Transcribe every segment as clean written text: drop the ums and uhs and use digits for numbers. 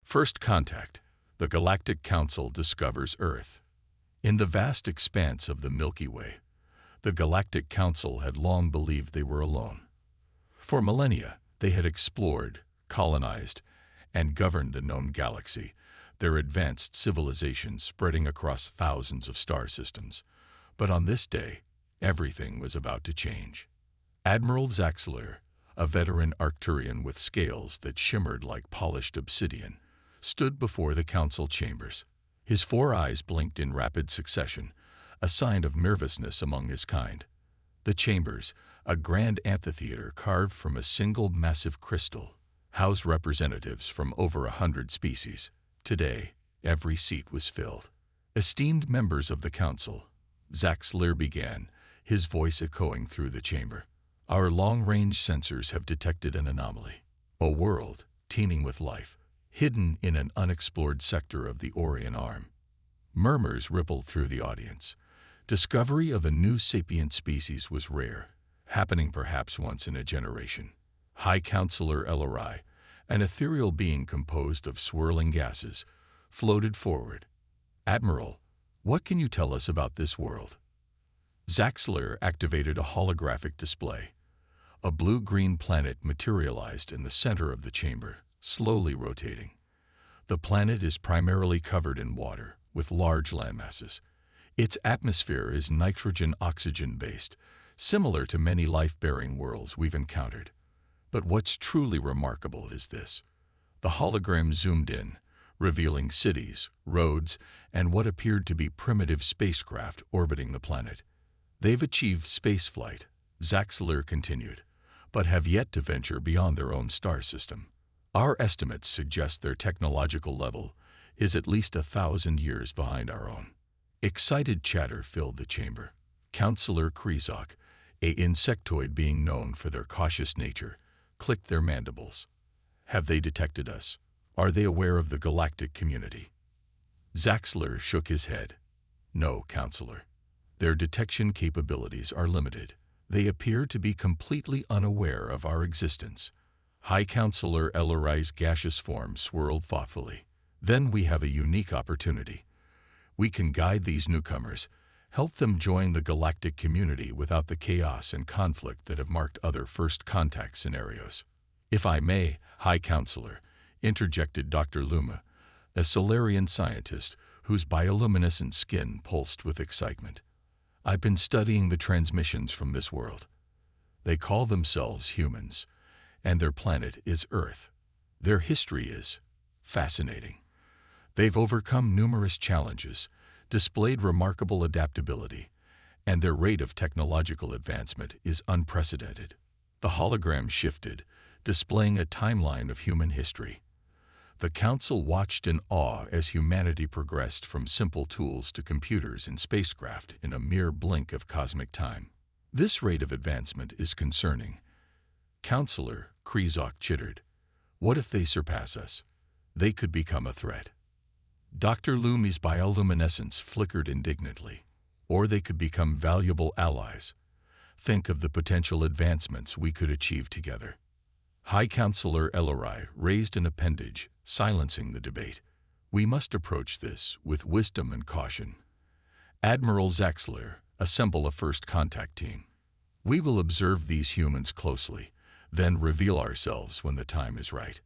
First contact. The Galactic Council discovers Earth. In the vast expanse of the Milky Way, the Galactic Council had long believed they were alone. For millennia, they had explored, colonized, and governed the known galaxy, their advanced civilization spreading across thousands of star systems. But on this day, everything was about to change. Admiral Zaxler, a veteran Arcturian with scales that shimmered like polished obsidian, stood before the council chambers. His 4 eyes blinked in rapid succession, a sign of nervousness among his kind. The chambers, a grand amphitheater carved from a single massive crystal, housed representatives from over 100 species. Today, every seat was filled. Esteemed members of the council, Zaxler began, his voice echoing through the chamber. Our long-range sensors have detected an anomaly. A world, teeming with life, hidden in an unexplored sector of the Orion Arm. Murmurs rippled through the audience. Discovery of a new sapient species was rare, happening perhaps once in a generation. High Counselor Ellery, an ethereal being composed of swirling gases, floated forward. Admiral, what can you tell us about this world? Zaxler activated a holographic display. A blue-green planet materialized in the center of the chamber, slowly rotating. The planet is primarily covered in water, with large landmasses. Its atmosphere is nitrogen-oxygen-based, similar to many life-bearing worlds we've encountered. But what's truly remarkable is this. The hologram zoomed in, revealing cities, roads, and what appeared to be primitive spacecraft orbiting the planet. They've achieved spaceflight, Zaxler continued, but have yet to venture beyond their own star system. Our estimates suggest their technological level is at least 1,000 years behind our own. Excited chatter filled the chamber. Counselor Krezok, an insectoid being known for their cautious nature, clicked their mandibles. Have they detected us? Are they aware of the galactic community? Zaxler shook his head. No, Counselor. Their detection capabilities are limited. They appear to be completely unaware of our existence. High Counselor Ellery's gaseous form swirled thoughtfully. Then we have a unique opportunity. We can guide these newcomers, help them join the galactic community without the chaos and conflict that have marked other first contact scenarios. If I may, High Counselor, interjected Dr. Luma, a Solarian scientist whose bioluminescent skin pulsed with excitement. I've been studying the transmissions from this world. They call themselves humans, and their planet is Earth. Their history is fascinating. They've overcome numerous challenges, displayed remarkable adaptability, and their rate of technological advancement is unprecedented. The hologram shifted, displaying a timeline of human history. The Council watched in awe as humanity progressed from simple tools to computers and spacecraft in a mere blink of cosmic time. This rate of advancement is concerning. Counselor Krezok chittered. What if they surpass us? They could become a threat. Dr. Lumi's bioluminescence flickered indignantly. Or they could become valuable allies. Think of the potential advancements we could achieve together. High Counselor Ellery raised an appendage, silencing the debate. We must approach this with wisdom and caution. Admiral Zaxler, assemble a first contact team. We will observe these humans closely, then reveal ourselves when the time is right.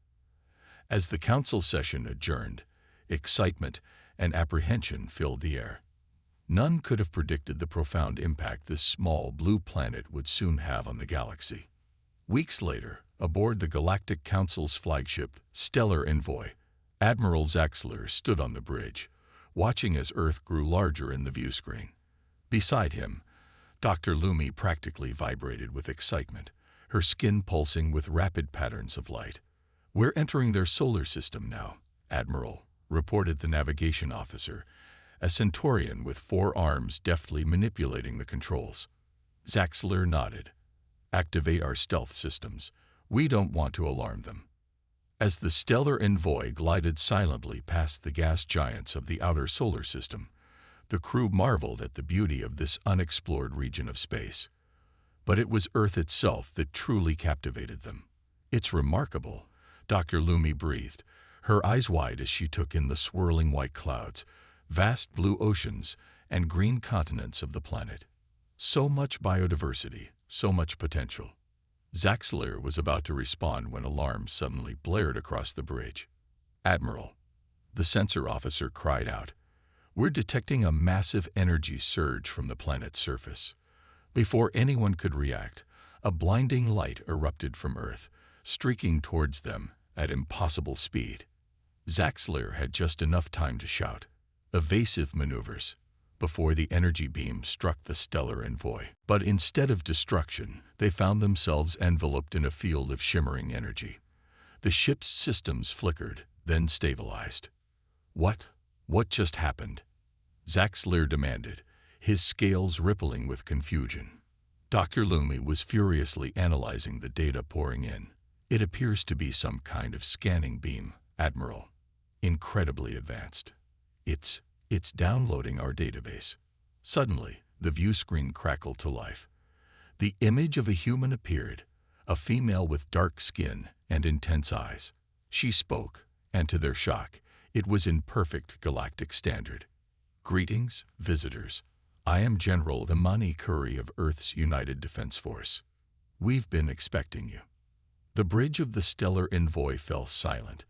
As the council session adjourned, excitement and apprehension filled the air. None could have predicted the profound impact this small blue planet would soon have on the galaxy. Weeks later, aboard the Galactic Council's flagship, Stellar Envoy, Admiral Zaxler stood on the bridge, watching as Earth grew larger in the viewscreen. Beside him, Dr. Lumi practically vibrated with excitement, her skin pulsing with rapid patterns of light. We're entering their solar system now, Admiral, reported the navigation officer, a Centaurian with 4 arms deftly manipulating the controls. Zaxler nodded. Activate our stealth systems. We don't want to alarm them. As the Stellar Envoy glided silently past the gas giants of the outer solar system, the crew marveled at the beauty of this unexplored region of space. But it was Earth itself that truly captivated them. It's remarkable, Dr. Lumi breathed, her eyes wide as she took in the swirling white clouds, vast blue oceans, and green continents of the planet. So much biodiversity, so much potential. Zaxler was about to respond when alarms suddenly blared across the bridge. "Admiral," the sensor officer cried out, "we're detecting a massive energy surge from the planet's surface." Before anyone could react, a blinding light erupted from Earth, streaking towards them at impossible speed. Zaxler had just enough time to shout, "Evasive maneuvers," before the energy beam struck the stellar envoy. But instead of destruction, they found themselves enveloped in a field of shimmering energy. The ship's systems flickered, then stabilized. What just happened?" Zaxler demanded, his scales rippling with confusion. Dr. Lumi was furiously analyzing the data pouring in. "It appears to be some kind of scanning beam, Admiral. Incredibly advanced. It's downloading our database." Suddenly, the view screen crackled to life. The image of a human appeared, a female with dark skin and intense eyes. She spoke, and to their shock, it was in perfect galactic standard. "Greetings, visitors. I am General Imani Curry of Earth's United Defense Force. We've been expecting you." The bridge of the stellar envoy fell silent,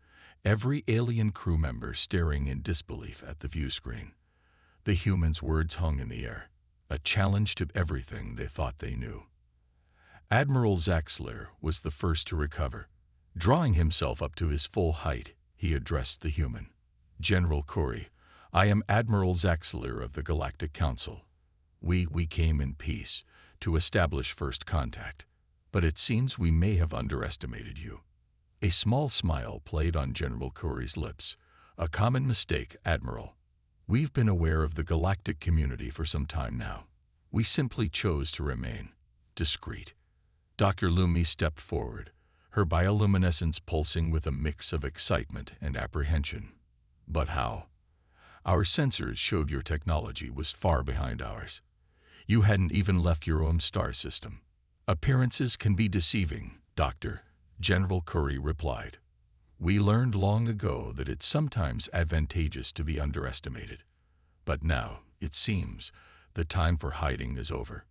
every alien crew member staring in disbelief at the view screen. The humans' words hung in the air, a challenge to everything they thought they knew. Admiral Zaxler was the first to recover. Drawing himself up to his full height, he addressed the human. "General Curry, I am Admiral Zaxler of the Galactic Council. We came in peace, to establish first contact, but it seems we may have underestimated you." A small smile played on General Curry's lips. "A common mistake, Admiral. We've been aware of the galactic community for some time now. We simply chose to remain discreet." Dr. Lumi stepped forward, her bioluminescence pulsing with a mix of excitement and apprehension. "But how? Our sensors showed your technology was far behind ours. You hadn't even left your own star system." "Appearances can be deceiving, Doctor," General Curry replied. "We learned long ago that it's sometimes advantageous to be underestimated. But now, it seems, the time for hiding is over."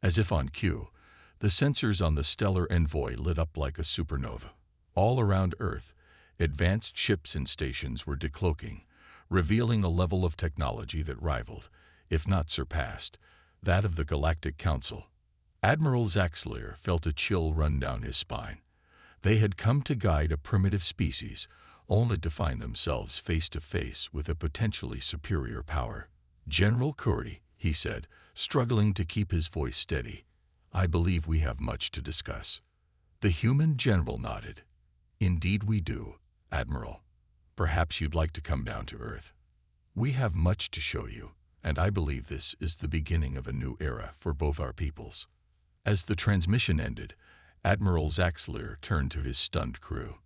As if on cue, the sensors on the stellar envoy lit up like a supernova. All around Earth, advanced ships and stations were decloaking, revealing a level of technology that rivaled, if not surpassed, that of the Galactic Council. Admiral Zaxler felt a chill run down his spine. They had come to guide a primitive species, only to find themselves face to face with a potentially superior power. "General Curry," he said, struggling to keep his voice steady, "I believe we have much to discuss." The human general nodded. "Indeed we do, Admiral. Perhaps you'd like to come down to Earth. We have much to show you, and I believe this is the beginning of a new era for both our peoples." As the transmission ended, Admiral Zaxler turned to his stunned crew.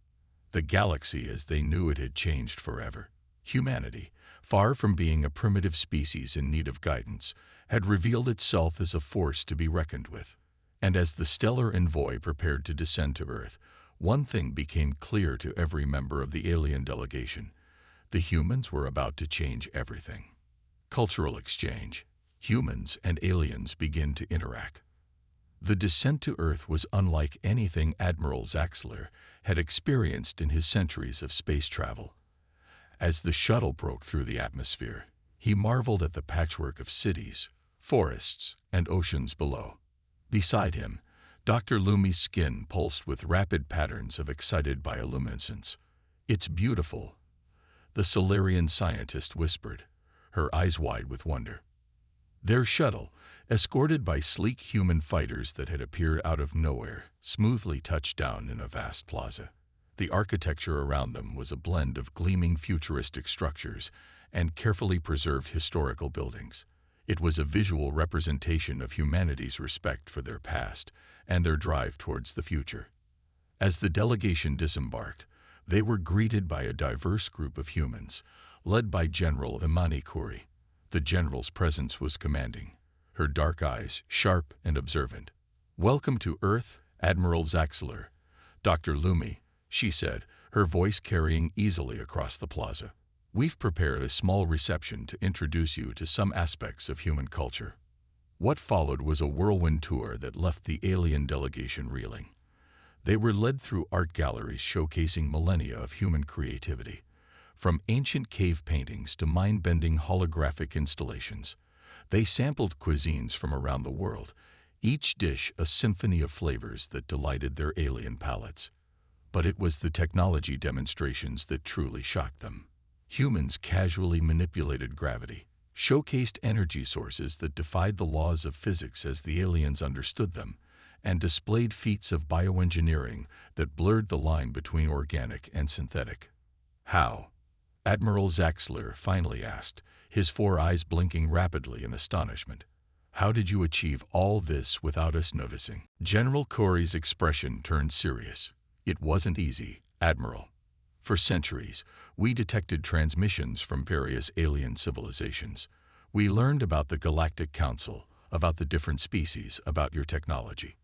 The galaxy as they knew it had changed forever. Humanity, far from being a primitive species in need of guidance, had revealed itself as a force to be reckoned with. And as the stellar envoy prepared to descend to Earth, one thing became clear to every member of the alien delegation. The humans were about to change everything. Cultural exchange. Humans and aliens begin to interact. The descent to Earth was unlike anything Admiral Zaxler had experienced in his centuries of space travel. As the shuttle broke through the atmosphere, he marveled at the patchwork of cities, forests, and oceans below. Beside him, Dr. Lumi's skin pulsed with rapid patterns of excited bioluminescence. "It's beautiful," the Solarian scientist whispered, her eyes wide with wonder. Their shuttle, escorted by sleek human fighters that had appeared out of nowhere, smoothly touched down in a vast plaza. The architecture around them was a blend of gleaming futuristic structures and carefully preserved historical buildings. It was a visual representation of humanity's respect for their past and their drive towards the future. As the delegation disembarked, they were greeted by a diverse group of humans, led by General Imani Curry. The general's presence was commanding, her dark eyes sharp and observant. "Welcome to Earth, Admiral Zaxler. Dr. Lumi," she said, her voice carrying easily across the plaza. "We've prepared a small reception to introduce you to some aspects of human culture." What followed was a whirlwind tour that left the alien delegation reeling. They were led through art galleries showcasing millennia of human creativity, from ancient cave paintings to mind-bending holographic installations. They sampled cuisines from around the world, each dish a symphony of flavors that delighted their alien palates. But it was the technology demonstrations that truly shocked them. Humans casually manipulated gravity, showcased energy sources that defied the laws of physics as the aliens understood them, and displayed feats of bioengineering that blurred the line between organic and synthetic. "How?" Admiral Zaxler finally asked, his 4 eyes blinking rapidly in astonishment. "How did you achieve all this without us noticing?" General Corey's expression turned serious. "It wasn't easy, Admiral. For centuries, we detected transmissions from various alien civilizations. We learned about the Galactic Council, about the different species, about your technology.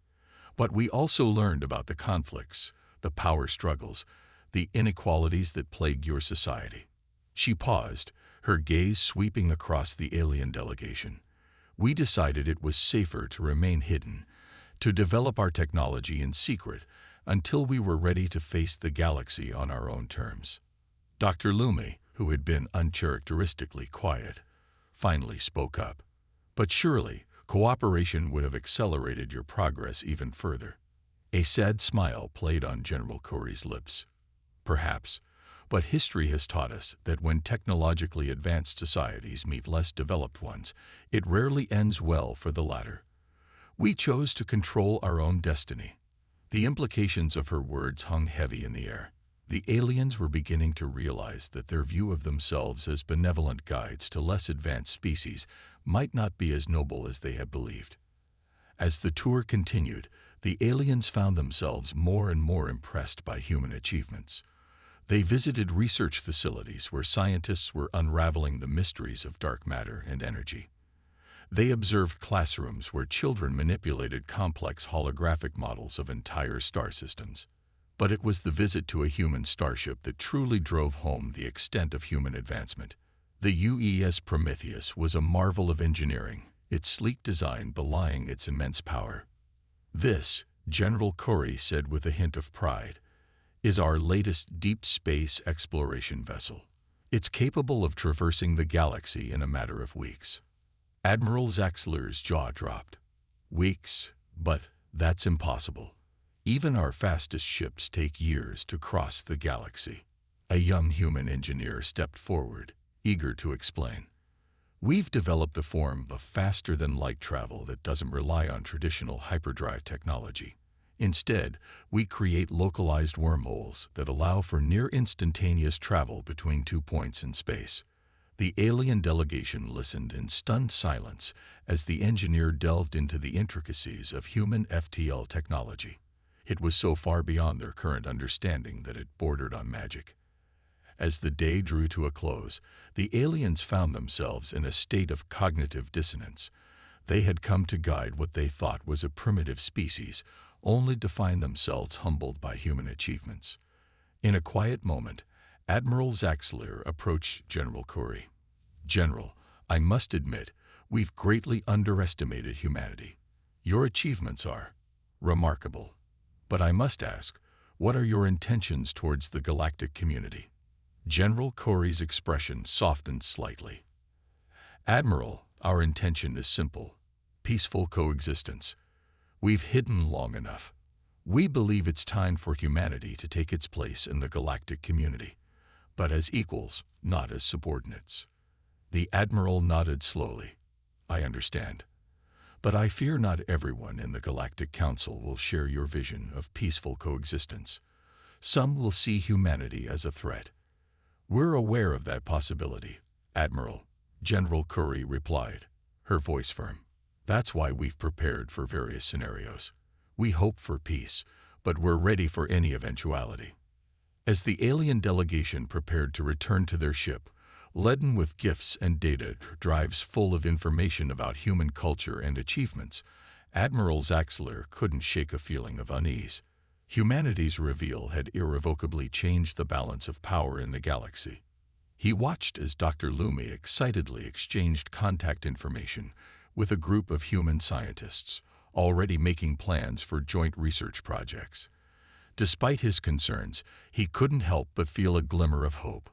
But we also learned about the conflicts, the power struggles, the inequalities that plague your society." She paused, her gaze sweeping across the alien delegation. "We decided it was safer to remain hidden, to develop our technology in secret until we were ready to face the galaxy on our own terms." Dr. Lumi, who had been uncharacteristically quiet, finally spoke up. "But surely, cooperation would have accelerated your progress even further." A sad smile played on General Corey's lips. "Perhaps, but history has taught us that when technologically advanced societies meet less developed ones, it rarely ends well for the latter. We chose to control our own destiny." The implications of her words hung heavy in the air. The aliens were beginning to realize that their view of themselves as benevolent guides to less advanced species might not be as noble as they had believed. As the tour continued, the aliens found themselves more and more impressed by human achievements. They visited research facilities where scientists were unraveling the mysteries of dark matter and energy. They observed classrooms where children manipulated complex holographic models of entire star systems. But it was the visit to a human starship that truly drove home the extent of human advancement. The UES Prometheus was a marvel of engineering, its sleek design belying its immense power. "This," General Corey said with a hint of pride, "is our latest deep space exploration vessel. It's capable of traversing the galaxy in a matter of weeks." Admiral Zaxler's jaw dropped. "Weeks? But that's impossible. Even our fastest ships take years to cross the galaxy." A young human engineer stepped forward, eager to explain. "We've developed a form of faster-than-light travel that doesn't rely on traditional hyperdrive technology. Instead, we create localized wormholes that allow for near-instantaneous travel between 2 points in space." The alien delegation listened in stunned silence as the engineer delved into the intricacies of human FTL technology. It was so far beyond their current understanding that it bordered on magic. As the day drew to a close, the aliens found themselves in a state of cognitive dissonance. They had come to guide what they thought was a primitive species, only to find themselves humbled by human achievements. In a quiet moment, Admiral Zaxler approached General Corey. "General, I must admit, we've greatly underestimated humanity. Your achievements are remarkable. But I must ask, what are your intentions towards the galactic community?" General Corey's expression softened slightly. "Admiral, our intention is simple: peaceful coexistence. We've hidden long enough. We believe it's time for humanity to take its place in the galactic community, but as equals, not as subordinates." The Admiral nodded slowly. "I understand. But I fear not everyone in the Galactic Council will share your vision of peaceful coexistence. Some will see humanity as a threat." "We're aware of that possibility, Admiral," General Corey replied, her voice firm. "That's why we've prepared for various scenarios. We hope for peace, but we're ready for any eventuality." As the alien delegation prepared to return to their ship, laden with gifts and data drives full of information about human culture and achievements, Admiral Zaxler couldn't shake a feeling of unease. Humanity's reveal had irrevocably changed the balance of power in the galaxy. He watched as Dr. Lumi excitedly exchanged contact information with a group of human scientists, already making plans for joint research projects. Despite his concerns, he couldn't help but feel a glimmer of hope.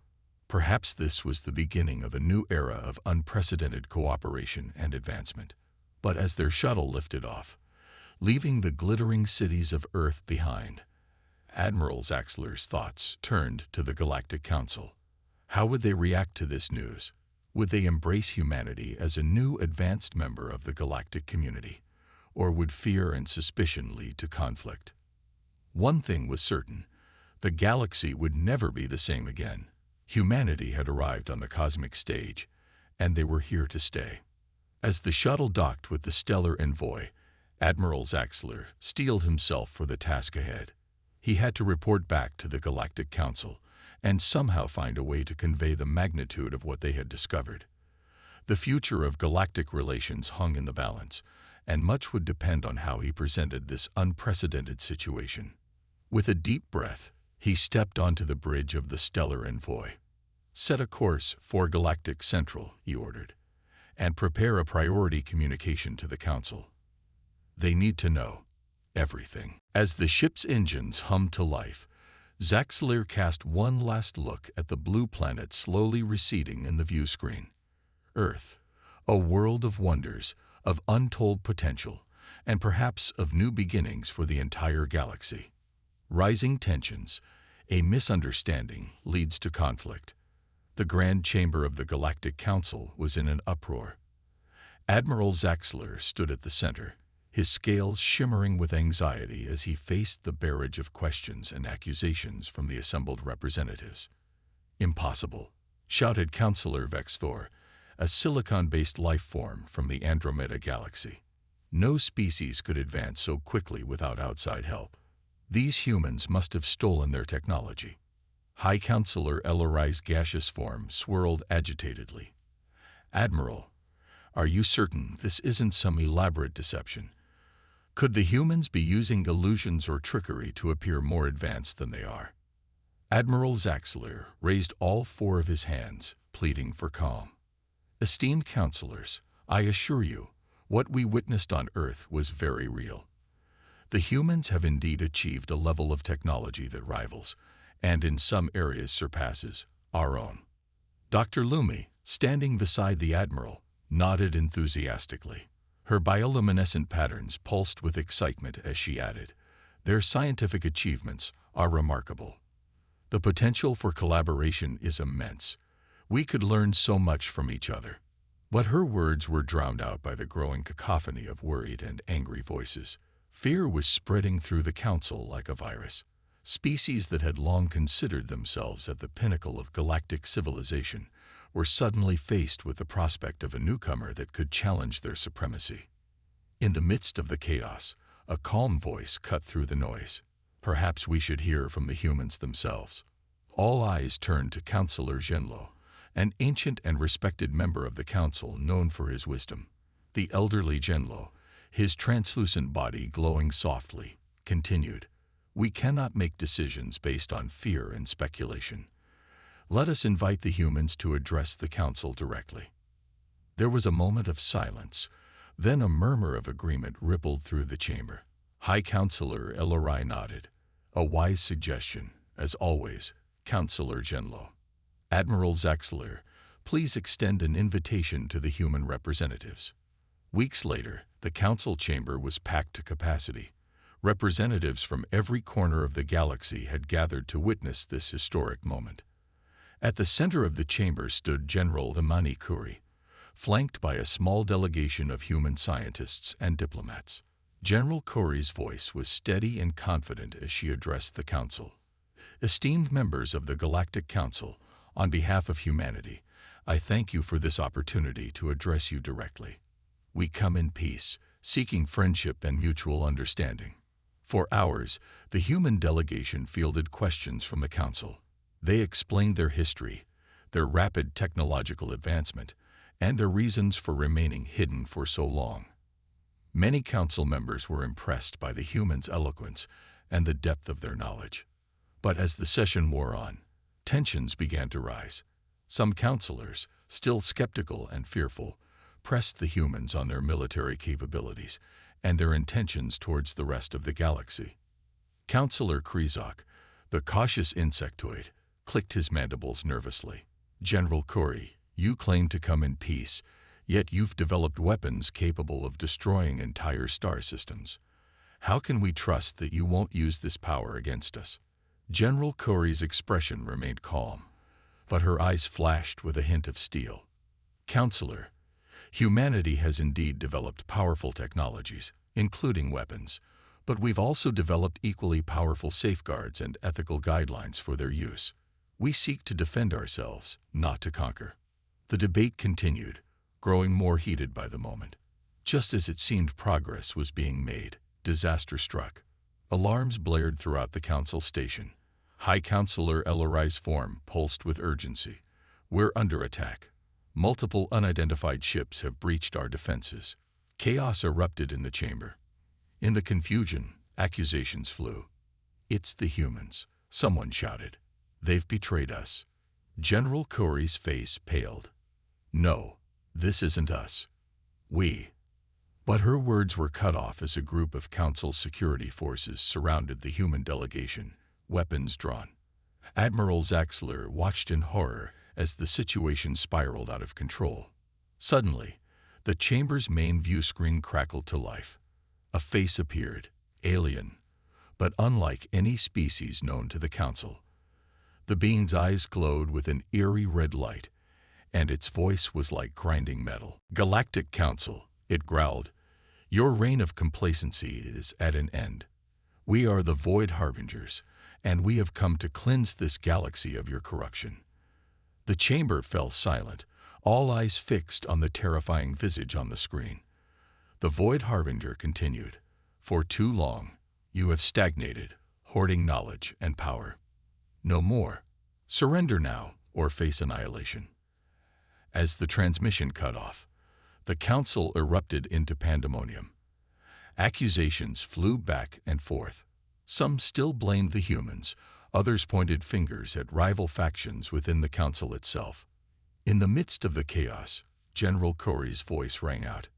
Perhaps this was the beginning of a new era of unprecedented cooperation and advancement. But as their shuttle lifted off, leaving the glittering cities of Earth behind, Admiral Zaxler's thoughts turned to the Galactic Council. How would they react to this news? Would they embrace humanity as a new advanced member of the galactic community, or would fear and suspicion lead to conflict? One thing was certain: the galaxy would never be the same again. Humanity had arrived on the cosmic stage, and they were here to stay. As the shuttle docked with the stellar envoy, Admiral Zaxler steeled himself for the task ahead. He had to report back to the Galactic Council and somehow find a way to convey the magnitude of what they had discovered. The future of galactic relations hung in the balance, and much would depend on how he presented this unprecedented situation. With a deep breath, he stepped onto the bridge of the stellar envoy. "Set a course for Galactic Central," he ordered, "and prepare a priority communication to the Council. They need to know everything." As the ship's engines hummed to life, Zaxler cast one last look at the blue planet slowly receding in the view screen. Earth, a world of wonders, of untold potential, and perhaps of new beginnings for the entire galaxy. Rising tensions, a misunderstanding leads to conflict. The Grand Chamber of the Galactic Council was in an uproar. Admiral Zaxler stood at the center, his scales shimmering with anxiety as he faced the barrage of questions and accusations from the assembled representatives. "Impossible," shouted Councillor Vexthor, a silicon-based life form from the Andromeda galaxy. "No species could advance so quickly without outside help. These humans must have stolen their technology." High Councillor Elorai's gaseous form swirled agitatedly. "Admiral, are you certain this isn't some elaborate deception? Could the humans be using illusions or trickery to appear more advanced than they are?" Admiral Zaxler raised all four of his hands, pleading for calm. "Esteemed councillors, I assure you, what we witnessed on Earth was very real. The humans have indeed achieved a level of technology that rivals, and in some areas surpasses, our own." Dr. Lumi, standing beside the Admiral, nodded enthusiastically. Her bioluminescent patterns pulsed with excitement as she added, "Their scientific achievements are remarkable. The potential for collaboration is immense. We could learn so much from each other." But her words were drowned out by the growing cacophony of worried and angry voices. Fear was spreading through the council like a virus. Species that had long considered themselves at the pinnacle of galactic civilization were suddenly faced with the prospect of a newcomer that could challenge their supremacy. In the midst of the chaos, a calm voice cut through the noise. "Perhaps we should hear from the humans themselves." All eyes turned to Councillor Genlo, an ancient and respected member of the council known for his wisdom. The elderly Genlo, his translucent body glowing softly, continued, "We cannot make decisions based on fear and speculation. Let us invite the humans to address the council directly." There was a moment of silence, then a murmur of agreement rippled through the chamber. High Councillor Elorai nodded. "A wise suggestion, as always, Councillor Genlo. Admiral Zaxler, please extend an invitation to the human representatives." Weeks later, the council chamber was packed to capacity. Representatives from every corner of the galaxy had gathered to witness this historic moment. At the center of the chamber stood General Imani Kuri, flanked by a small delegation of human scientists and diplomats. General Kuri's voice was steady and confident as she addressed the council. "Esteemed members of the Galactic Council, on behalf of humanity, I thank you for this opportunity to address you directly. We come in peace, seeking friendship and mutual understanding." For hours, the human delegation fielded questions from the council. They explained their history, their rapid technological advancement, and their reasons for remaining hidden for so long. Many council members were impressed by the humans' eloquence and the depth of their knowledge. But as the session wore on, tensions began to rise. Some counselors, still skeptical and fearful, pressed the humans on their military capabilities and their intentions towards the rest of the galaxy. Counselor Krezok, the cautious insectoid, clicked his mandibles nervously. General Corey, you claim to come in peace, yet you've developed weapons capable of destroying entire star systems. How can we trust that you won't use this power against us? General Corey's expression remained calm, but her eyes flashed with a hint of steel. Counselor, humanity has indeed developed powerful technologies, including weapons, but we've also developed equally powerful safeguards and ethical guidelines for their use. We seek to defend ourselves, not to conquer. The debate continued, growing more heated by the moment. Just as it seemed progress was being made, disaster struck. Alarms blared throughout the council station. High Counselor Elorai's form pulsed with urgency. We're under attack. Multiple unidentified ships have breached our defenses. Chaos erupted in the chamber. In the confusion, accusations flew. It's the humans, someone shouted. They've betrayed us. General Corey's face paled. No, this isn't us. We. But her words were cut off as a group of council security forces surrounded the human delegation, weapons drawn. Admiral Zaxler watched in horror as the situation spiraled out of control. Suddenly, the chamber's main view screen crackled to life. A face appeared, alien, but unlike any species known to the council. The being's eyes glowed with an eerie red light, and its voice was like grinding metal. Galactic Council, it growled. Your reign of complacency is at an end. We are the Void Harbingers, and we have come to cleanse this galaxy of your corruption. The chamber fell silent, all eyes fixed on the terrifying visage on the screen. The Void Harbinger continued. For too long, you have stagnated, hoarding knowledge and power. No more. Surrender now, or face annihilation. As the transmission cut off, the council erupted into pandemonium. Accusations flew back and forth. Some still blamed the humans, others pointed fingers at rival factions within the council itself. In the midst of the chaos, General Corey's voice rang out.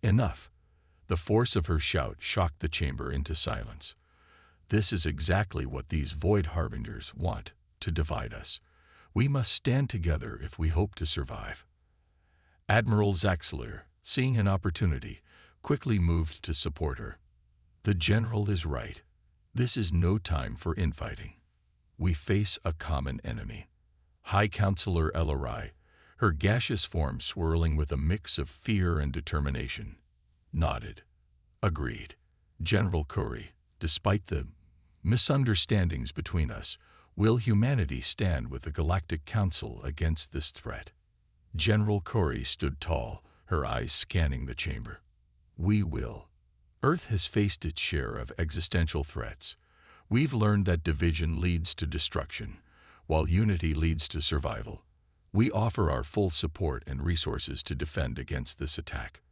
Enough. The force of her shout shocked the chamber into silence. This is exactly what these Void Harbingers want, to divide us. We must stand together if we hope to survive. Admiral Zaxler, seeing an opportunity, quickly moved to support her. The general is right. This is no time for infighting. We face a common enemy. High Counselor Elorai, her gaseous form swirling with a mix of fear and determination, nodded. Agreed. General Corey, despite the misunderstandings between us, will humanity stand with the Galactic Council against this threat? General Corey stood tall, her eyes scanning the chamber. We will. Earth has faced its share of existential threats. We've learned that division leads to destruction, while unity leads to survival. We offer our full support and resources to defend against this attack.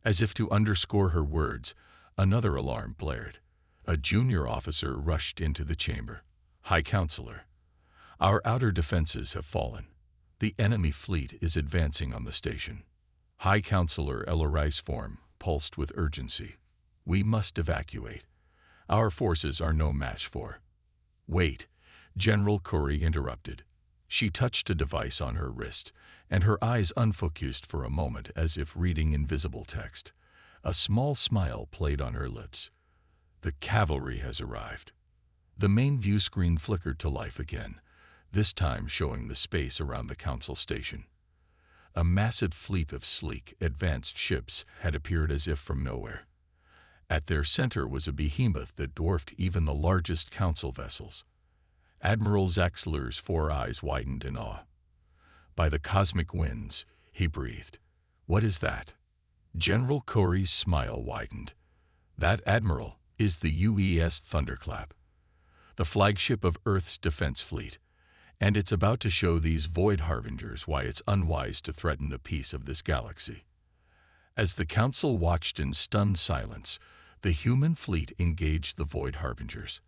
As if to underscore her words, another alarm blared. A junior officer rushed into the chamber. High Counselor, our outer defenses have fallen. The enemy fleet is advancing on the station. High Counselor Elorai's form pulsed with urgency. We must evacuate. Our forces are no match for. Wait, General Corey interrupted. She touched a device on her wrist, and her eyes unfocused for a moment as if reading invisible text. A small smile played on her lips. The cavalry has arrived. The main view screen flickered to life again, this time showing the space around the council station. A massive fleet of sleek, advanced ships had appeared as if from nowhere. At their center was a behemoth that dwarfed even the largest council vessels. Admiral Zaxler's four eyes widened in awe. By the cosmic winds, he breathed. What is that? General Corey's smile widened. That, Admiral, is the UES Thunderclap, the flagship of Earth's defense fleet, and it's about to show these Void Harbingers why it's unwise to threaten the peace of this galaxy. As the council watched in stunned silence, The human fleet engaged the Void Harbingers.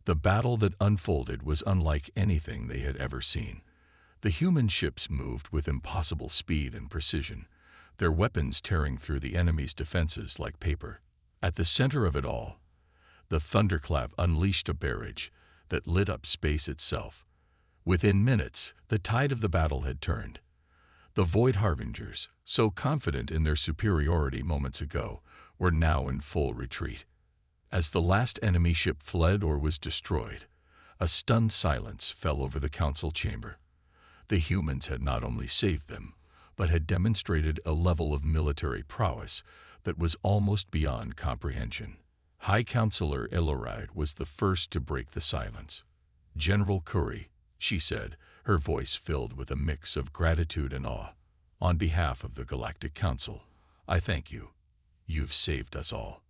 The battle that unfolded was unlike anything they had ever seen. The human ships moved with impossible speed and precision, their weapons tearing through the enemy's defenses like paper. At the center of it all, the thunderclap unleashed a barrage that lit up space itself. Within minutes, the tide of the battle had turned. The Void Harbingers, so confident in their superiority moments ago, were now in full retreat. As the last enemy ship fled or was destroyed, a stunned silence fell over the council chamber. The humans had not only saved them, but had demonstrated a level of military prowess that was almost beyond comprehension. High Counselor Eloride was the first to break the silence. "General Curry," she said, her voice filled with a mix of gratitude and awe. "On behalf of the Galactic Council, I thank you. You've saved us all."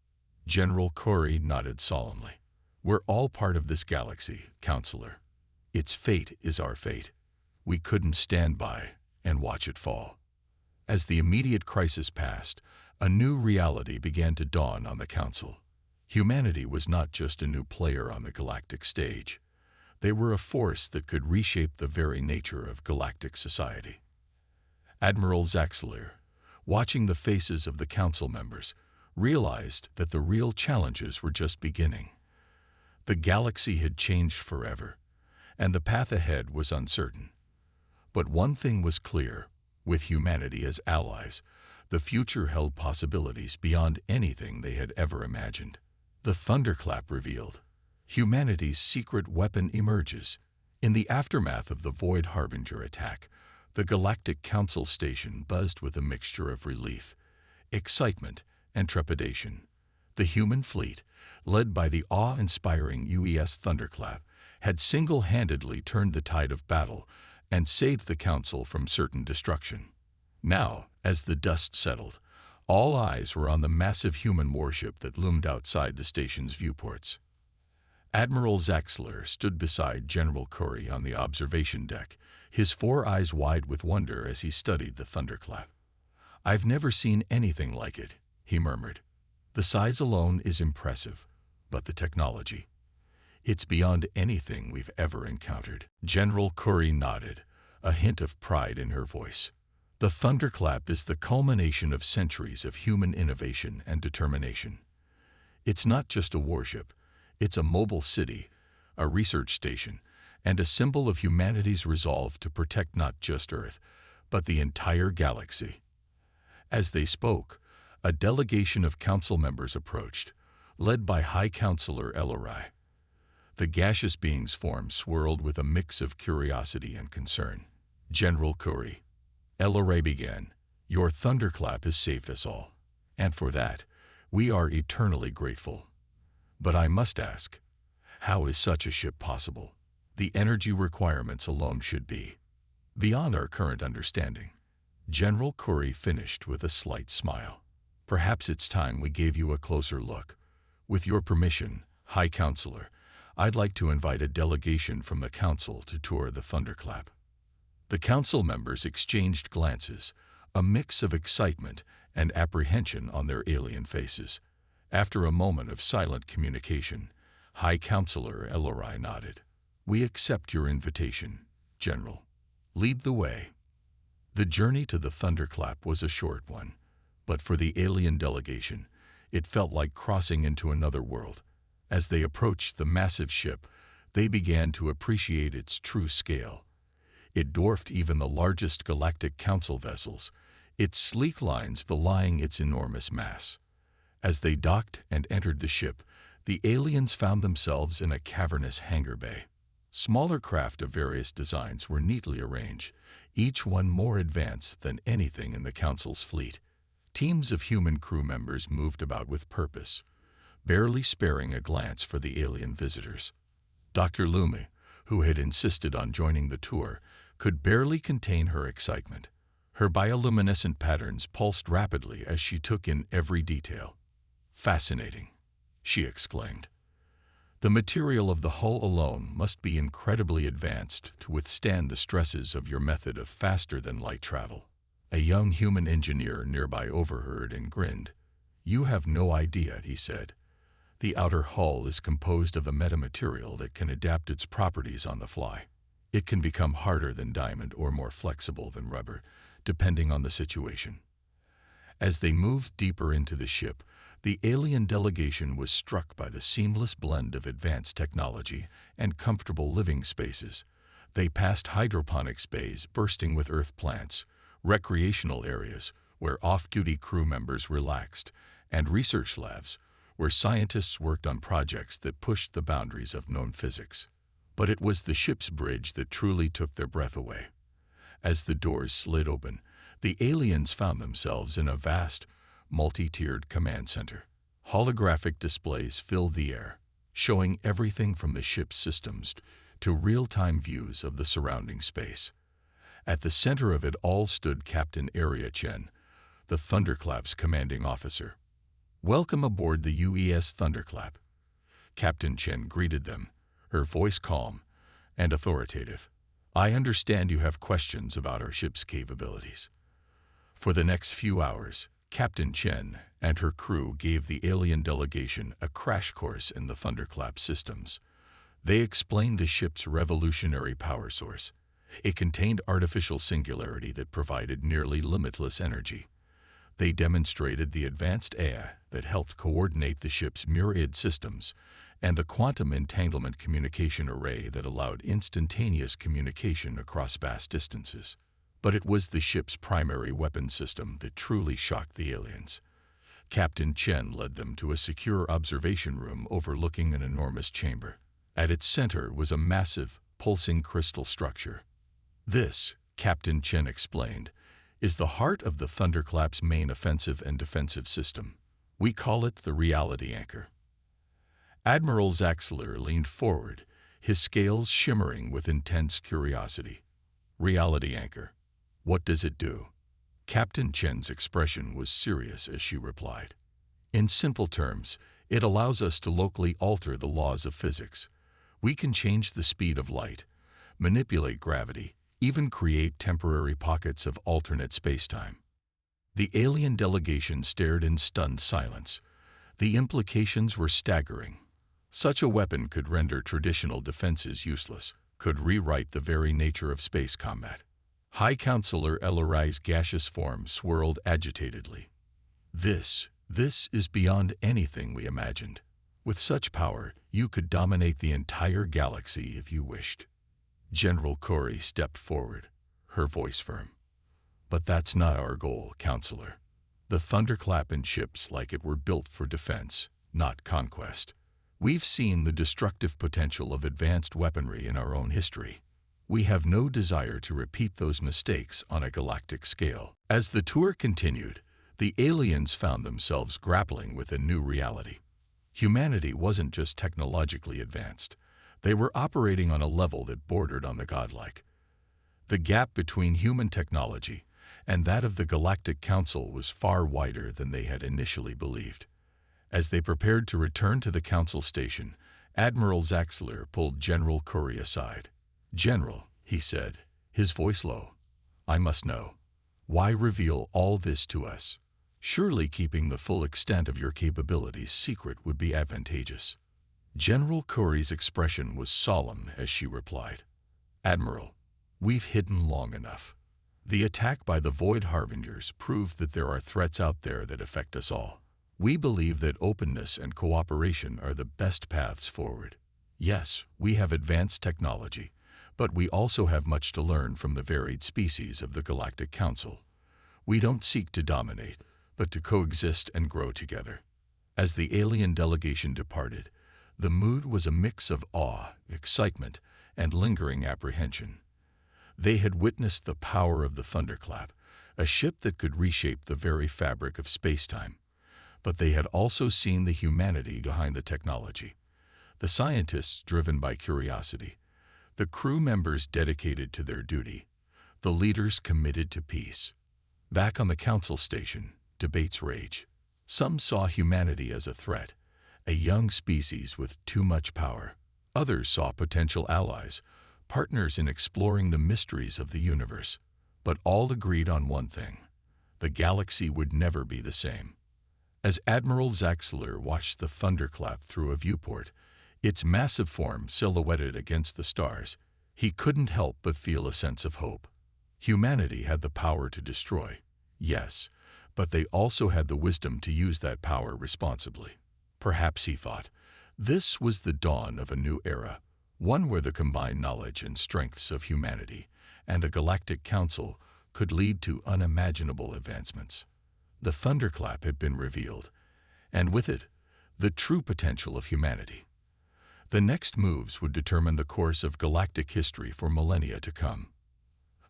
General Curry nodded solemnly. "We're all part of this galaxy, Counselor. Its fate is our fate. We couldn't stand by and watch it fall." As the immediate crisis passed, a new reality began to dawn on the Council. Humanity was not just a new player on the galactic stage. They were a force that could reshape the very nature of galactic society. Admiral Zaxler, watching the faces of the Council members, realized that the real challenges were just beginning. The galaxy had changed forever, and the path ahead was uncertain. But one thing was clear: with humanity as allies, the future held possibilities beyond anything they had ever imagined. The thunderclap revealed. Humanity's secret weapon emerges. In the aftermath of the Void Harbinger attack, the Galactic Council station buzzed with a mixture of relief, excitement, and trepidation. The human fleet, led by the awe-inspiring UES Thunderclap, had single-handedly turned the tide of battle and saved the Council from certain destruction. Now, as the dust settled, all eyes were on the massive human warship that loomed outside the station's viewports. Admiral Zaxler stood beside General Curry on the observation deck, his 4 eyes wide with wonder as he studied the thunderclap. "I've never seen anything like it," he murmured. "The size alone is impressive, but the technology, it's beyond anything we've ever encountered." General Curry nodded, a hint of pride in her voice. "The thunderclap is the culmination of centuries of human innovation and determination. It's not just a warship, it's a mobile city, a research station, and a symbol of humanity's resolve to protect not just Earth, but the entire galaxy." As they spoke, a delegation of council members approached, led by High Counselor Eloride. The gaseous being's form swirled with a mix of curiosity and concern. "General Curry," Eloride began, "your thunderclap has saved us all, and for that, we are eternally grateful. But I must ask, how is such a ship possible? The energy requirements alone should be beyond our current understanding." General Curry finished with a slight smile. "Perhaps it's time we gave you a closer look. With your permission, High Counselor, I'd like to invite a delegation from the Council to tour the thunderclap." The Council members exchanged glances, a mix of excitement and apprehension on their alien faces. After a moment of silent communication, High Counselor Eloride nodded. "We accept your invitation, General. Lead the way." The journey to the thunderclap was a short one, but for the alien delegation, it felt like crossing into another world. As they approached the massive ship, they began to appreciate its true scale. It dwarfed even the largest Galactic Council vessels, its sleek lines belying its enormous mass. As they docked and entered the ship, the aliens found themselves in a cavernous hangar bay. Smaller craft of various designs were neatly arranged, each one more advanced than anything in the Council's fleet. Teams of human crew members moved about with purpose, barely sparing a glance for the alien visitors. Dr. Lumi, who had insisted on joining the tour, could barely contain her excitement. Her bioluminescent patterns pulsed rapidly as she took in every detail. "Fascinating," she exclaimed. "The material of the hull alone must be incredibly advanced to withstand the stresses of your method of faster-than-light travel." A young human engineer nearby overheard and grinned. "You have no idea," he said. "The outer hull is composed of a metamaterial that can adapt its properties on the fly. It can become harder than diamond or more flexible than rubber, depending on the situation." As they moved deeper into the ship, the alien delegation was struck by the seamless blend of advanced technology and comfortable living spaces. They passed hydroponics bays bursting with earth plants, recreational areas where off-duty crew members relaxed, and research labs where scientists worked on projects that pushed the boundaries of known physics. But it was the ship's bridge that truly took their breath away. As the doors slid open, the aliens found themselves in a vast, multi-tiered command center. Holographic displays filled the air, showing everything from the ship's systems to real-time views of the surrounding space. At the center of it all stood Captain Arya Chen, the Thunderclap's commanding officer. "Welcome aboard the UES Thunderclap." Captain Chen greeted them, her voice calm and authoritative. "I understand you have questions about our ship's capabilities." For the next few hours, Captain Chen and her crew gave the alien delegation a crash course in the Thunderclap systems. They explained the ship's revolutionary power source. It contained artificial singularity that provided nearly limitless energy. They demonstrated the advanced AI that helped coordinate the ship's myriad systems and the quantum entanglement communication array that allowed instantaneous communication across vast distances. But it was the ship's primary weapon system that truly shocked the aliens. Captain Chen led them to a secure observation room overlooking an enormous chamber. At its center was a massive, pulsing crystal structure. "This," Captain Chen explained, "is the heart of the Thunderclap's main offensive and defensive system. We call it the reality anchor." Admiral Zaxler leaned forward, his scales shimmering with intense curiosity. "Reality anchor. What does it do?" Captain Chen's expression was serious as she replied. "In simple terms, it allows us to locally alter the laws of physics. We can change the speed of light, manipulate gravity, even create temporary pockets of alternate spacetime." The alien delegation stared in stunned silence. The implications were staggering. Such a weapon could render traditional defenses useless, could rewrite the very nature of space combat. High Counselor Elorai's gaseous form swirled agitatedly. This is beyond anything we imagined. With such power, you could dominate the entire galaxy if you wished." General Corey stepped forward, her voice firm. "But that's not our goal, Counselor. The Thunderclap and ships like it were built for defense, not conquest. We've seen the destructive potential of advanced weaponry in our own history. We have no desire to repeat those mistakes on a galactic scale." As the tour continued, the aliens found themselves grappling with a new reality. Humanity wasn't just technologically advanced. They were operating on a level that bordered on the godlike. The gap between human technology and that of the Galactic Council was far wider than they had initially believed. As they prepared to return to the Council station, Admiral Zaxler pulled General Curry aside. "General," he said, his voice low, "I must know. Why reveal all this to us? Surely keeping the full extent of your capabilities secret would be advantageous." General Curry's expression was solemn as she replied, "Admiral, we've hidden long enough. The attack by the Void Harbingers proved that there are threats out there that affect us all. We believe that openness and cooperation are the best paths forward. Yes, we have advanced technology, but we also have much to learn from the varied species of the Galactic Council. We don't seek to dominate, but to coexist and grow together." As the alien delegation departed, the mood was a mix of awe, excitement, and lingering apprehension. They had witnessed the power of the Thunderclap, a ship that could reshape the very fabric of spacetime. But they had also seen the humanity behind the technology, the scientists driven by curiosity, the crew members dedicated to their duty, the leaders committed to peace. Back on the Council station, debates rage. Some saw humanity as a threat, a young species with too much power. Others saw potential allies, partners in exploring the mysteries of the universe. But all agreed on one thing: the galaxy would never be the same. As Admiral Zaxler watched the thunderclap through a viewport, its massive form silhouetted against the stars, he couldn't help but feel a sense of hope. Humanity had the power to destroy, yes, but they also had the wisdom to use that power responsibly. Perhaps, he thought, this was the dawn of a new era, one where the combined knowledge and strengths of humanity and a galactic council could lead to unimaginable advancements. The thunderclap had been revealed, and with it, the true potential of humanity. The next moves would determine the course of galactic history for millennia to come.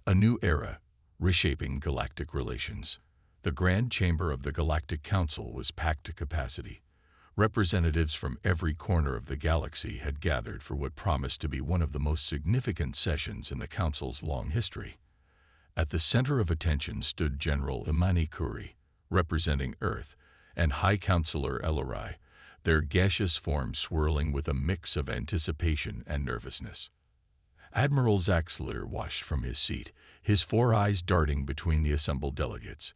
A new era, reshaping galactic relations. The Grand Chamber of the Galactic Council was packed to capacity. Representatives from every corner of the galaxy had gathered for what promised to be one of the most significant sessions in the Council's long history. At the center of attention stood General Imani Kuri, representing Earth, and High Counselor Elorai, their gaseous forms swirling with a mix of anticipation and nervousness. Admiral Zaxler watched from his seat, his four eyes darting between the assembled delegates.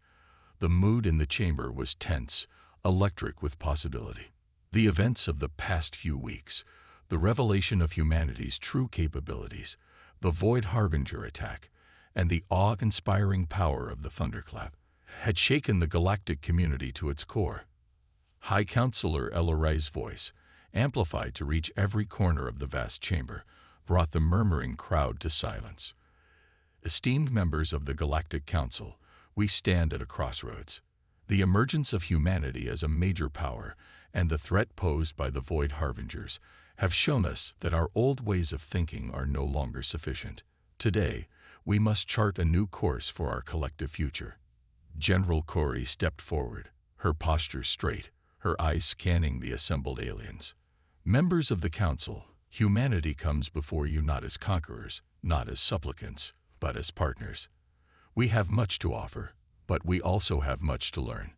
The mood in the chamber was tense, electric with possibility. The events of the past few weeks, the revelation of humanity's true capabilities, the Void Harbinger attack, and the awe-inspiring power of the thunderclap, had shaken the galactic community to its core. High Counselor Elorai's voice, amplified to reach every corner of the vast chamber, brought the murmuring crowd to silence. Esteemed members of the Galactic Council, we stand at a crossroads. The emergence of humanity as a major power and the threat posed by the Void Harbingers have shown us that our old ways of thinking are no longer sufficient. Today, we must chart a new course for our collective future. General Kuri stepped forward, her posture straight, her eyes scanning the assembled aliens. Members of the Council, humanity comes before you not as conquerors, not as supplicants, but as partners. We have much to offer, but we also have much to learn.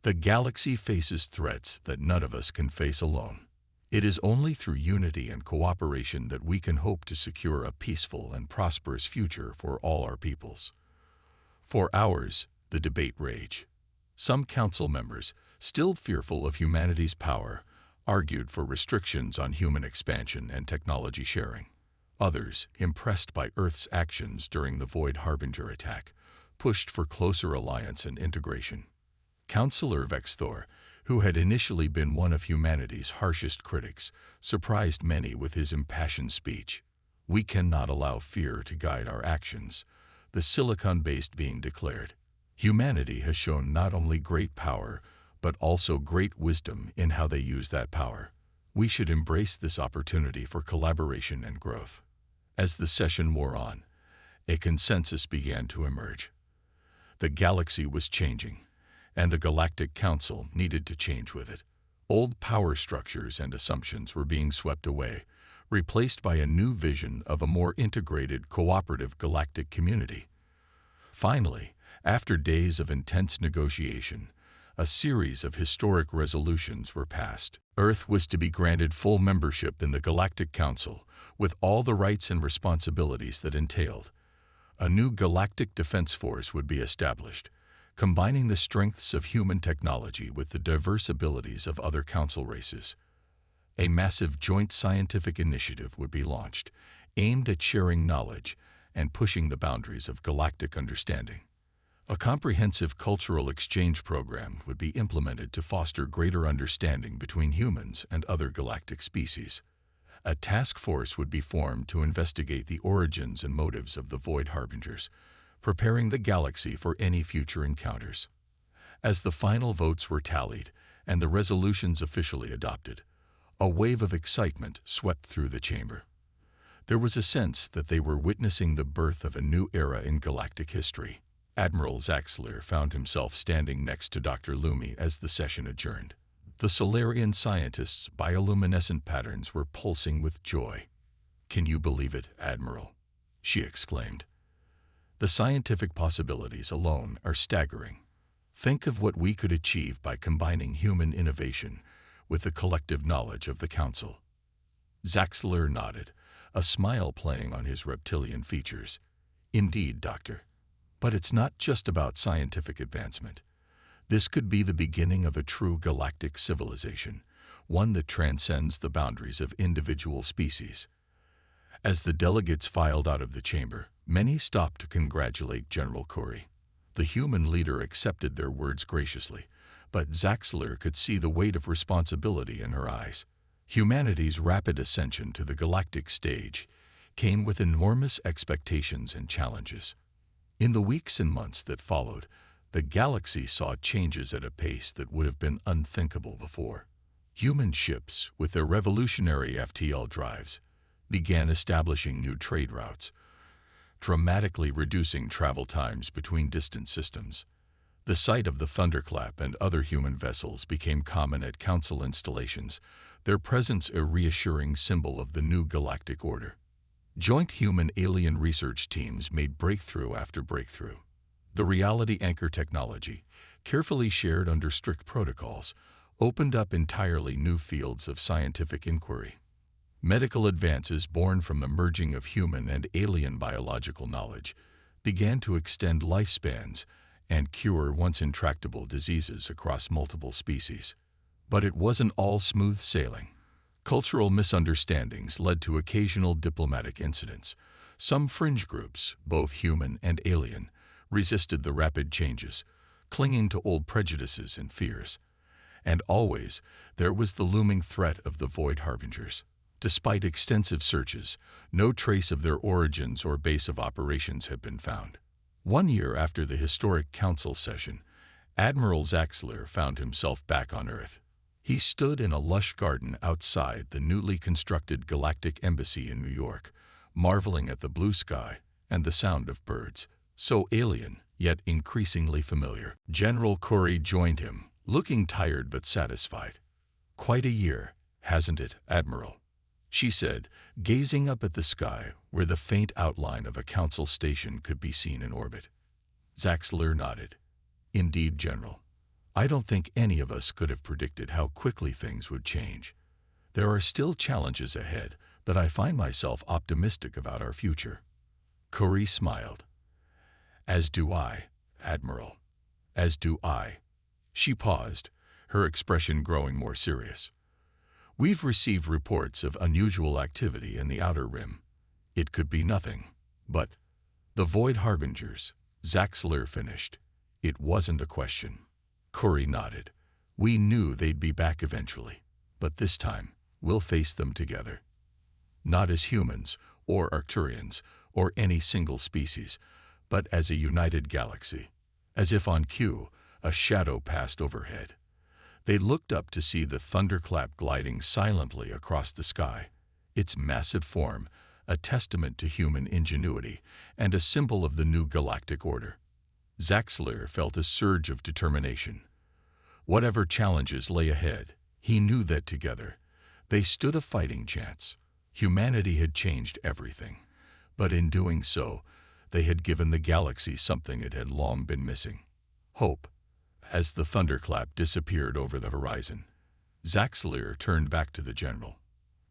The galaxy faces threats that none of us can face alone. It is only through unity and cooperation that we can hope to secure a peaceful and prosperous future for all our peoples. For hours, the debate raged. Some council members, still fearful of humanity's power, argued for restrictions on human expansion and technology sharing. Others, impressed by Earth's actions during the Void Harbinger attack, pushed for closer alliance and integration. Counselor Vexthor, who had initially been one of humanity's harshest critics, surprised many with his impassioned speech. We cannot allow fear to guide our actions, the silicon-based being declared. Humanity has shown not only great power, but also great wisdom in how they use that power. We should embrace this opportunity for collaboration and growth. As the session wore on, a consensus began to emerge. The galaxy was changing, and the Galactic Council needed to change with it. Old power structures and assumptions were being swept away, replaced by a new vision of a more integrated, cooperative galactic community. Finally, after days of intense negotiation, a series of historic resolutions were passed. Earth was to be granted full membership in the Galactic Council, with all the rights and responsibilities that entailed. A new galactic defense force would be established, combining the strengths of human technology with the diverse abilities of other council races. A massive joint scientific initiative would be launched, aimed at sharing knowledge and pushing the boundaries of galactic understanding. A comprehensive cultural exchange program would be implemented to foster greater understanding between humans and other galactic species. A task force would be formed to investigate the origins and motives of the Void Harbingers, preparing the galaxy for any future encounters. As the final votes were tallied and the resolutions officially adopted, a wave of excitement swept through the chamber. There was a sense that they were witnessing the birth of a new era in galactic history. Admiral Zaxler found himself standing next to Dr. Lumi as the session adjourned. The Solarian scientists' bioluminescent patterns were pulsing with joy. "Can you believe it, Admiral?" she exclaimed. "The scientific possibilities alone are staggering. Think of what we could achieve by combining human innovation with the collective knowledge of the Council." Zaxler nodded, a smile playing on his reptilian features. "Indeed, Doctor. But it's not just about scientific advancement. This could be the beginning of a true galactic civilization, one that transcends the boundaries of individual species. As the delegates filed out of the chamber, many stopped to congratulate General Corey. The human leader accepted their words graciously, but Zaxler could see the weight of responsibility in her eyes. Humanity's rapid ascension to the galactic stage came with enormous expectations and challenges. In the weeks and months that followed, the galaxy saw changes at a pace that would have been unthinkable before. Human ships, with their revolutionary FTL drives, began establishing new trade routes, dramatically reducing travel times between distant systems. The sight of the thunderclap and other human vessels became common at council installations, their presence a reassuring symbol of the new galactic order. Joint human-alien research teams made breakthrough after breakthrough. The reality anchor technology, carefully shared under strict protocols, opened up entirely new fields of scientific inquiry. Medical advances born from the merging of human and alien biological knowledge began to extend lifespans and cure once intractable diseases across multiple species. But it wasn't all smooth sailing. Cultural misunderstandings led to occasional diplomatic incidents. Some fringe groups, both human and alien, resisted the rapid changes, clinging to old prejudices and fears. And always, there was the looming threat of the Void Harbingers. Despite extensive searches, no trace of their origins or base of operations had been found. 1 year after the historic council session, Admiral Zaxler found himself back on Earth. He stood in a lush garden outside the newly constructed Galactic Embassy in New York, marveling at the blue sky and the sound of birds, so alien yet increasingly familiar. General Corey joined him, looking tired but satisfied. "Quite a year, hasn't it, Admiral?" she said, gazing up at the sky where the faint outline of a council station could be seen in orbit. Zaxler nodded. "Indeed, General. I don't think any of us could have predicted how quickly things would change. There are still challenges ahead, but I find myself optimistic about our future." Corey smiled. "As do I, Admiral. As do I." She paused, her expression growing more serious. "We've received reports of unusual activity in the Outer Rim. It could be nothing, but the Void Harbingers," Zaxler finished. "It wasn't a question." Corey nodded. "We knew they'd be back eventually, but this time we'll face them together. Not as humans, or Arcturians, or any single species, but as a united galaxy." As if on cue, a shadow passed overhead. They looked up to see the thunderclap gliding silently across the sky, its massive form a testament to human ingenuity and a symbol of the new galactic order. Zaxler felt a surge of determination. Whatever challenges lay ahead, he knew that together they stood a fighting chance. Humanity had changed everything, but in doing so, they had given the galaxy something it had long been missing: hope. As the thunderclap disappeared over the horizon, Zaxler turned back to the general.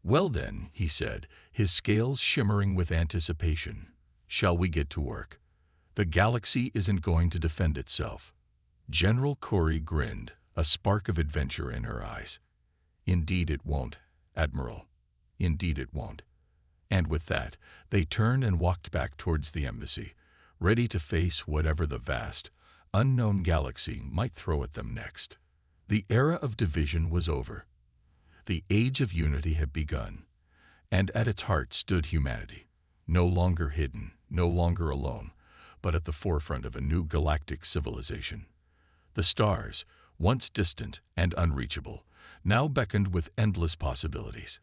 "Well then," he said, his scales shimmering with anticipation, "shall we get to work? The galaxy isn't going to defend itself." General Corey grinned, a spark of adventure in her eyes. "Indeed it won't, Admiral. Indeed it won't." And with that, they turned and walked back towards the embassy, ready to face whatever the vast, unknown galaxy might throw at them next. The era of division was over. The age of unity had begun, and at its heart stood humanity, no longer hidden, no longer alone, but at the forefront of a new galactic civilization. The stars, once distant and unreachable, now beckoned with endless possibilities,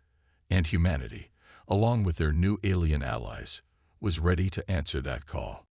and humanity, along with their new alien allies, was ready to answer that call.